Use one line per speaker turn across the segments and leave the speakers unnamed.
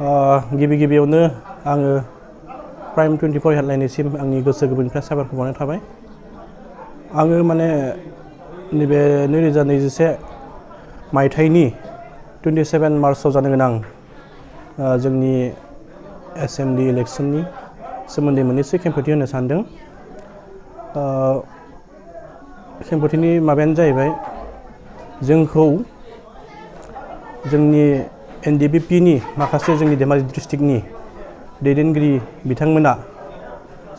गिबि गिबियावनो आङो प्राइम 24 हेडलाइननिसिम आंनि गोसो गोरबोनिफ्राय साबायखर बावनाय थाबाय। आङो माने नैबे 2021 मायथाइनि 27 मार्चआव जानो गोनां जोंनि एसेम्बलि इलेक्सननि सोमोन्दै मोननैसो खेंफोरथि होनो सानदों। खेंफोरथिनि माबायानो जाहैबाय जोंखौ जोंनि NDFB नि माखासे जोंनि धेमाजि डिस्ट्रिक्टनि दैदेनगिरि बिथांमोना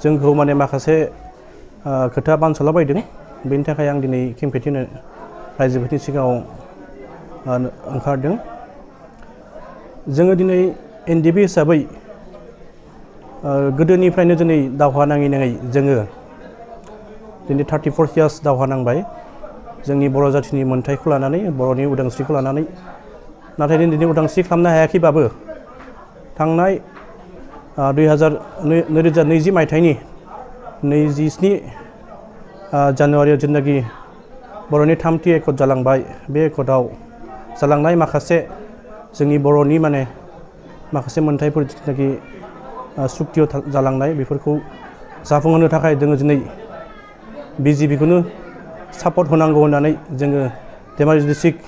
जोंखौ माने माखासे खोथा बानस'लाबायदों। बेनि थाखाय आं दिनै खेंफोरथि होनो रायजोफोरनि सिगाङाव ओंखारदों। जोङो दिनै NDFB हिसाबै गोदोनिफ्रायनो दिनै दावहा नाङै जोङो दिनै 34 years दावहा नांबाय जोंनि बर' जाथिनि मोन्थाइखौ लानानै, बर'नि उदांस्रिखौ लानानै। नाथाय दिनै उदांस्रि खालामनो हायाखैबाबो थांनाय 2020 मायथाइनि 27 जानुवारियाव जेनाखि बर'नि 3थि एकट जालांबाय, बे एकटआव जालांनाय माखासे जोंनि बर'नि माखासे मोन्थाइफोर जेनाखि सुक्तियाव जालांनाय बेफोरखौ जाफुंहोनो थाखाय जोङो दिनै BJP खौनो सापर्ट होनांगौ होननानै जोङो धेमाजि डिस्ट्रिक्ट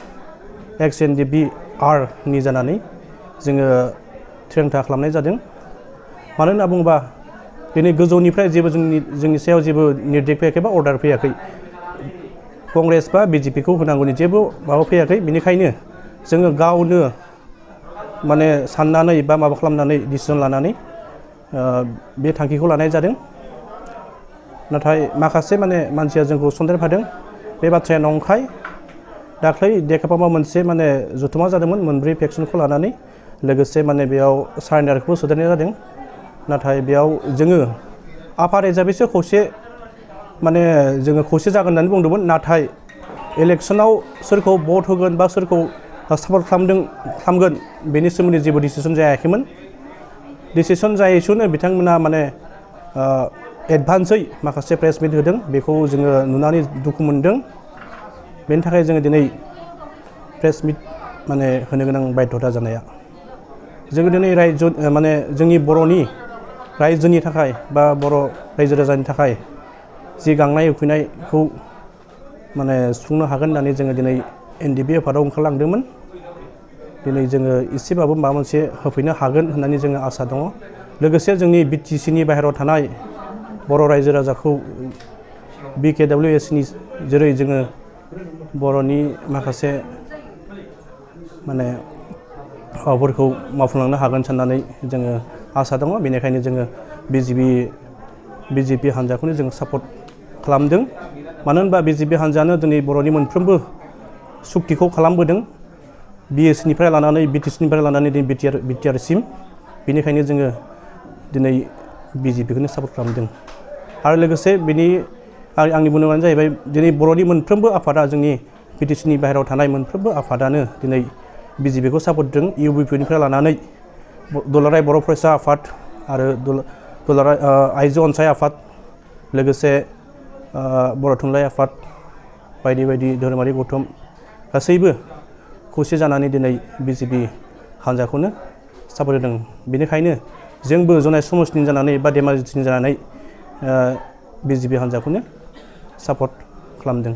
एक्स NDFB नि जानानै जोङो थिरांथा खालामनाय जादों। मानो होनना बुङोबा दिनै गोजौनिफ्राय जेबो जोंनि सायाव जेबो निर्देश फैयाखै बा अर्डार फैयाखै। कंग्रेस बा BJP खौ होनांगौनि जेबो माबा फैयाखै। बेनिखायनो जोङो गावनो माने साननानै बा माबा खालामनानै डिसिजन लानानै बे थांखिखौ लानाय जादों। नाथाय माखासे मानसिया जोंखौ सन्देरफादों। बे बाथ्राया नंखाय। दाख्लै देखापामा मोनसे जथुमा जादोंमोन 4 फेक्सनखौ लानानै, लोगोसे बेयाव सारेन्डारखौबो सोदेरनाय जादों। नाथाय बेयाव जोङो आफाद हिसाबैसो खौसे जोङो खौसे जागोन होननानै बुंदोंमोन। नाथाय इलेक्सनाव सोरखौ भट होगोन बा सोरखौ सापर्ट खालामगोन बेनि सोमोन्दै जेबो डिसिसन जायाखैमोन। डिसिसन जायैसोनो बिथांमोना एडभान्सै माखासे प्रेस मिट होदों। बेखौ जोङो नुनानै दुखु मोनदों। बेनि थाखाय जोङो दिनै प्रेस मिट होनो गोनां बाध्यता जानाया। जोङो दिनै जोंनि बर'नि रायजोनि थाखाय बा बर' रायजो राजानि थाखाय जि गांनाय उखैनायखौ सुफुंनो हागोन होननानै जोङो दिनै NDFB आफादाव ओंखारलांदोंमोन। दिनै जोङो एसेबाबो माबा मोनसे होफैनो हागोन होननानै जोङो आसा दङ। लोगोसे जोंनि BTC नि बाहेरायाव थानाय बर' रायजो राजाखौ BKWS नि जेरै जोङो बर'नि माखासे हाबाफोरखौ मावफुंलांनो हागोन साननानै जोङो आसा दङ। बेनिखायनो जोङो BJP हान्जाखौनो जों सापर्ट खालामदों। मानो होनबा BJP हान्जायानो दिनै बर'नि मोनफ्रोमबो सुक्तिखौ खालामबोदों। BS निफ्राय लानानै BTC निफ्राय लानानै दिनै BTR सिम। बेनिखायनो जोङो दिनै BJP खौनो सापर्ट खालामदों। आरो लोगोसे आंनि बुंनांगौआनो जाहैबाय दिनै बर'नि मोनफ्रोमबो आफादा, जोंनि BTC नि बाहेरायाव थानाय मोनफ्रोमबो आफादानो दिनै BJP खौ सापर्ट होदों। UBP निफ्राय लानानै दुलाराय बर' फरायसा आफाद आरो दुलाराय आइजो अनसाय आफाद, लोगोसे बर' थुनलाइ आफाद, बायदि बायदि धोरोमारि गौथुम गासैबो खौसे जानानै दिनै BJP हान्जाखौनो सापर्ट होदों। बेनिखायनो जोंबो जनाय समस्थिनि जानानै बा धेमाजि डिस्ट्रिक्टनि जानानै BJP हान्जाखौनो सापर्ट खालामदों।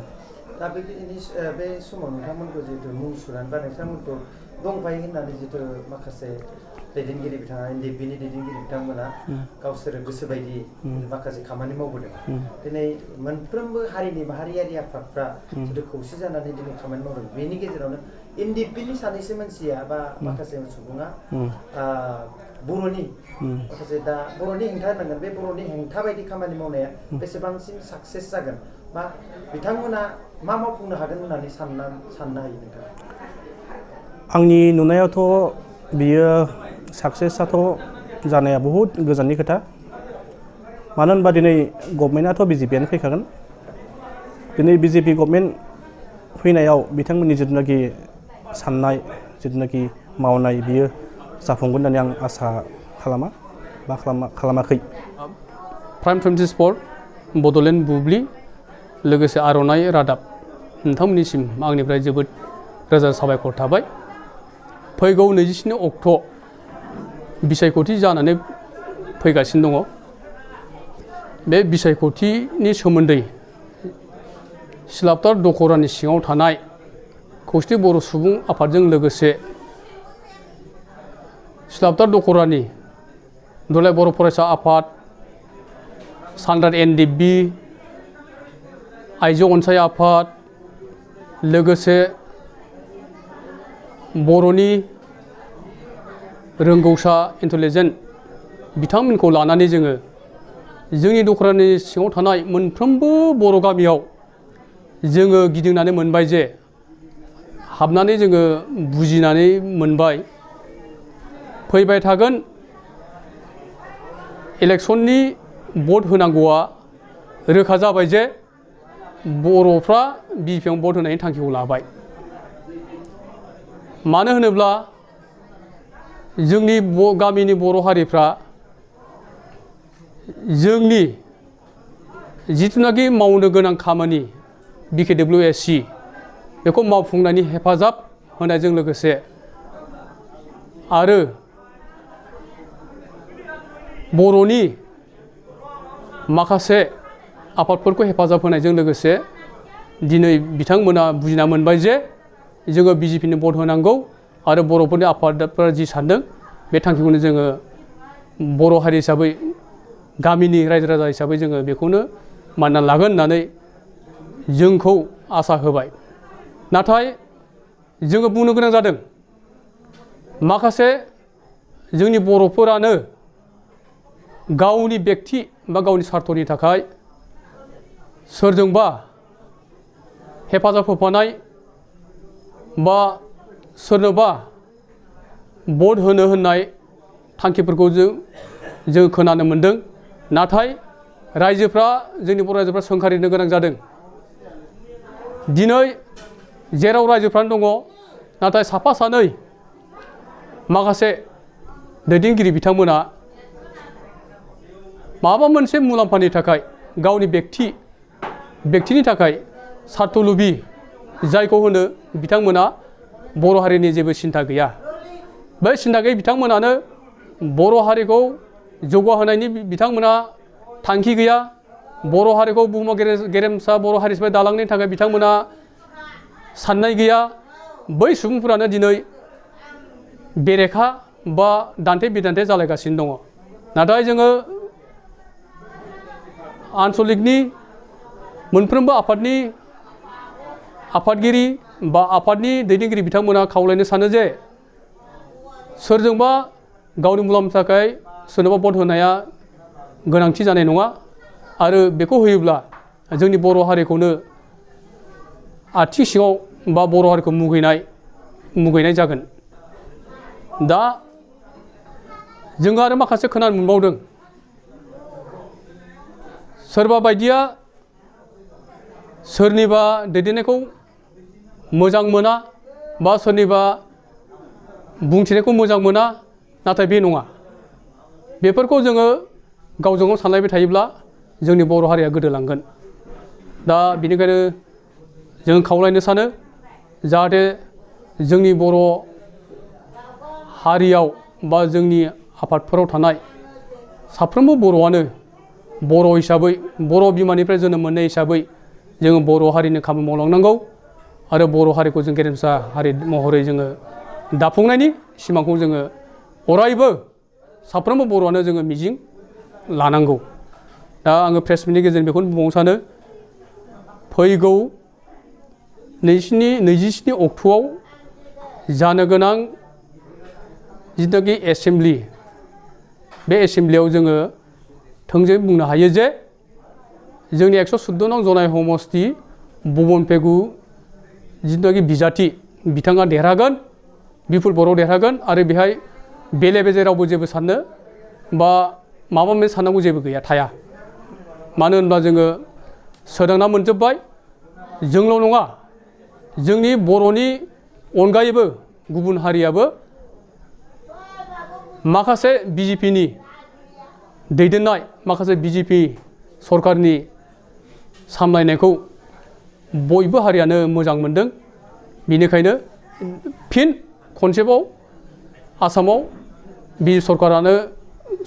दा बे समाव नोंथांमोनखौ जिहेतु मुं सुनानै बा नोंथांमोनखौ दंफायो होननानै जिहेतु माखासे दैदेनगिरि बिथाङा NDFB नि दैदेनगिरि बिथांमोना गावसोरो गोसोबायदि माखासे खामानि मावबोदों। दिनै मोनफ्रोमबो हारिनि माहारियारि आफादफ्रा जिहेतु खौसे जानानै दिनै खामानि मावदों। बेनि गेजेरावनो NDFB नि सानैसो मानसिया बा माखासे सुबुङा बर'नि माखासे दा बर'नि हेंथा होनांगोन, बे बर'नि हेंथा बायदि खामानि मावनाया बेसेबांसिम साक्सेस जागोन बा बिथांमोना मा मावफुंनो हागोन होननानै साननो हायो नोंथाङा?
आंनि नुनायावथ' बियो साक्सेसआथ' जानाया बहुद गोजाननि खोथा। मानो होनबा दिनै गभर्नमेन्टआथ' BJP आनो फैखागोन। दिनै BJP गभर्नमेन्ट फैनायाव बिथांमोननि जिथुनाखि साननाय, जिथुनाखि मावनाय, बियो जाफुंगोन होननानै आं आसा खालामा बा खालामाखै।
प्राइम 24 बड'लेण्ड बुब्लि लोगोसे आर'नाइ रादाब नोंथांमोननिसिम आंनिफ्राय जोबोद रोजा साबायखर थाबाय। फैगौ 27 अक्ट' बिसायख'थि जानानै फैगासिनो दङ। बे बिसायख'थिनि सोमोन्दै सिलापथार दख'रानि सिङाव थानाय खौसेथि बर' सुबुं आफादजों लोगोसे सिलापथार दख'रानि दुलाराय बर' फरायसा आफाद, सानराइज NDFB, आइजो अनसाय आफाद, लोगोसे बर'नि रोंगौसा इन्टेलिजेन्ट बिथांमोनखौ लानानै जोङो जोंनि दख'रानि सिङाव थानाय मोनफ्रोमबो बर' गामियाव जोङो गिदिंनानै मोनबाय जे हाबनानै जोङो बुजिनानै मोनबाय फैबाय थागोन इलेक्सननि भट होनांगौआ रोखा जाबाय जे बर'फ्रा BJP भट होनायनि थांखिखौ लाबाय। मानो होनोब्ला जोंनि गामिनि बर' हारिफ्रा जोंनि जिथुनाखि मावनो गोनां खामानि BKWSC बेखौ मावफुंनायनि हेफाजाब होनायजों लोगोसे आरो बर'नि माखासे आफादफोरखौ हेफाजाब होनायजों लोगोसे दिनै बिथांमोना बुजिना मोनबाय जे जोङो BJPनो भट होनांगौ आरो बर'फोरनि आफादफोरा जि सानदों बे थांखिखौनो जोङो बर' हारि हिसाबै गामिनि रायजो राजा हिसाबै जोङो बेखौनो मानिना लागोन होननानै जोंखौ आसा होबाय। नाथाय जोङो बुंनो गोनां जादों माखासे जोंनि बर'फोरानो गावनि बेक्ति बा गावनि स्वार्थनि थाखाय सोरजोंबा हेफाजाब होफानाय बा सोरनोबा भट होनो होननाय थांखिफोरखौ जों खोनानो मोनदों। नाथाय रायजोफ्रा जोंनि बर' रायजोफ्रा सोंखारिनो गोनां जादों। दिनै जेराव रायजोफ्रानो दङ नाथाय साफा सानै माखासे दैदेनगिरि बिथांमोना माबा मोनसे मुलाम्फानि थाखाय गावनि बेक्तिनि थाखाय स्वार्थ लुबि जायखौ होनो बिथांमोना बर' हारिनि जेबो सिन्था गैया। बै सिन्था गैयै बिथांमोनानो बर' हारिखौ जौगाहोनायनि बिथांमोना थांखि गैया। बर' हारिखौ बुहुमाव गेरेमसा बर' हारि हिसाबै दालांनो थाखाय बिथांमोना साननाय गैया। बै सुबुंफोरानो दिनै बेरेखा बा दान्थे बिदान्थे जालायगासिनो दङ। नाथाय जोङो आन्चलिकनि मोनफ्रोमबो आफादनि आफादगिरि बा आफादनि दैदेनगिरि बिथांमोना खावलायनो सानो जे सोरजोंबा गावनि मुलाम्फानि थाखाय सोरनोबा भट होनाया गोनांथि जानाय नङा आरो बेखौ होयोब्ला जोंनि बर' हारिखौनो आथिं सिङाव बा बर' हारिखौ मुगैनाय जागोन। दा जोङो आरो माखासे खोनानो मोनबावदों सोरबा बायदिया सोरनिबा दैदेननायखौ मोजां मोना बा सोरनिबा बुंथिनायखौ मोजां मोना। नाथाय बे नङा। बेफोरखौ जोङो गावजों गाव सानलायबाय थायोब्ला जोंनि बर' हारिया गोदोलांगोन। दा बेनिखायनो जों खावलायनो सानो जाहाथे जोंनि बर' हारियाव बा जोंनि आफादफोराव थानाय साफ्रोमबो बर'आनो बर' हिसाबै बर' बिमानिफ्राय जोनोम मोननाय हिसाबै जोङो बर' हारिनि खामानि मावलांनांगौ आरो बर' हारिखौ जों गेरेमसा हारि महरै जोङो दाफुंनायनि सिमांखौ जोङो अरायबो साफ्रोमबो बर'आनो जोङो मिजिं लानांगौ। दा आङो प्रेस मिटनि गेजेरजों बेखौनो बुंबावनो सानो फैगौ 27 अक्ट'आव जानो गोनां जिथुनाखि एसेमब्लि बे एसेमब्लियाव जोङो थोंजोङै बुंनो हायो जे जोंनि 114 नं जनाय समस्ति बबन पेगु जिथुनाखि बिजाथि बिथाङा देरहागोन बिपुल बर' देरहागोन आरो बेहाय बेले बेजे रावबो जेबो साननो बा माबा मोनसे साननांगौ जेबो गैया थाया। मानो होनब्ला जोङो सोदांना मोनजोब्बाय जोंल' नङा जोंनि बर'नि अनगायैबो गुबुन हारियाबो माखासे BJPनि दैदेननाय माखासे BJP सरकारनि सामलायनायखौ बयबो हारियानो मोजां मोनदों। बेनिखायनो फिन खनसेबाव आसामाव बि सरकारानो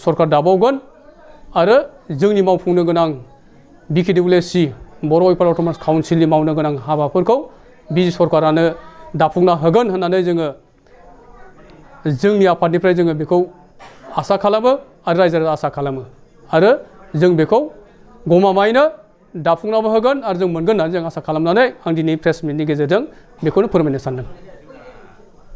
सरकार दाबावगोन आरो जोंनि मावफुंनो गोनां BKWSC बर' वेलफेयार अट'नमास काउन्सिलनि मावनो गोनां हाबाफोरखौ बि सरकारानो दाफुंना होगोन होननानै जोङो जोंनि आफादनिफ्राय जोङो बेखौ आसा खालामो आरो रायजो राजा आसा खालामो आरो जों बेखौ गमामायैनो दाफुंनाबो होगोन आरो जों मोनगोन होननानै जों आसा खालामनानै आं दिनै प्रेस मिटनि गेजेरजों बेखौनो फोरमायनो सानदों।